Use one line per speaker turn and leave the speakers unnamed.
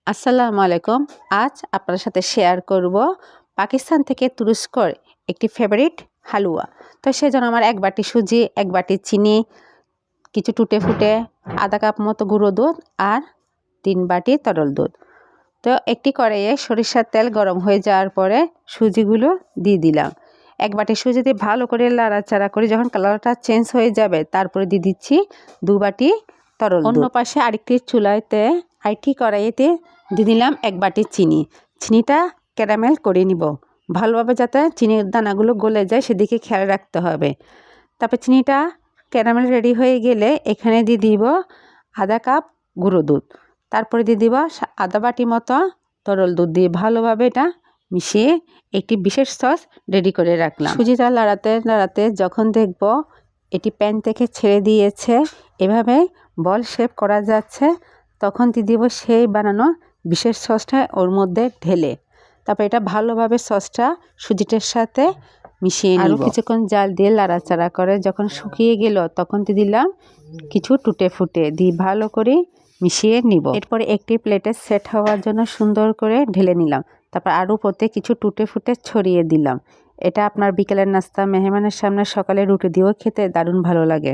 আসসালামু আলাইকুম। আজ আপনার সাথে শেয়ার করব পাকিস্তান থেকে তুরস্কর একটি ফেভারিট হালুয়া। তো সেজন্য আমার 1 বাটি সুজি, 1 বাটি চিনি, কিছু টুটে ফুটে, আধা কাপ মতো গুঁড়ো দুধ আর 3 বাটি তরল দুধ। তো একটি কড়াইয়ে সরিষার তেল গরম হয়ে যাওয়ার পরে সুজিগুলো দিয়ে দিলাম। 1 বাটি সুজি দিয়ে ভালো করে নাড়াচাড়া করে যখন কালারটা চেঞ্জ হয়ে যাবে তারপরে দিয়ে দিচ্ছি 2 বাটি তরল দুধ। অন্য পাশে আরেকটি চুলাইতে আরেকটি কড়াইতে দিয়ে দিলাম 1 বাটি চিনি। চিনিটা ক্যারামেল করে নিব, ভালোভাবে যাতে চিনির দানাগুলো গলে যায় সেদিকে খেয়াল রাখতে হবে। তারপর চিনিটা ক্যারামেল রেডি হয়ে গেলে এখানে দিয়ে দিব আধা কাপ গুঁড়ো দুধ, তারপরে দিয়ে দিব আধা বাটি মতো তরল দুধ দিয়ে ভালোভাবে এটা মিশিয়ে একটি বিশেষ সস রেডি করে রাখলাম। সুজিটা নাড়াতে নাড়াতে যখন দেখব এটি প্যান থেকে ছেড়ে দিয়েছে, এভাবে বল শেপ করা যাচ্ছে, তখন দিয়ে দিব সেই বানানো বিশেষ সসটা ওর মধ্যে ঢেলে। তারপর এটা ভালোভাবে সসটা সুজিটার সাথে মিশিয়ে নিব। আরও কিছুক্ষণ জাল দিয়ে নাড়াচাড়া করে যখন শুকিয়ে গেল তখন দিয়ে দিলাম কিছু টুটে ফুটে দিয়ে ভালো করে মিশিয়ে নিব। এরপরে একটি প্লেটে সেট হওয়ার জন্য সুন্দর করে ঢেলে নিলাম। তারপর আরও উপরে কিছু টুটে ফুটে ছড়িয়ে দিলাম। এটা আপনার বিকেলের নাস্তা, মেহমানের সামনে, সকালে রুটি দিয়েও খেতে দারুণ ভালো লাগে।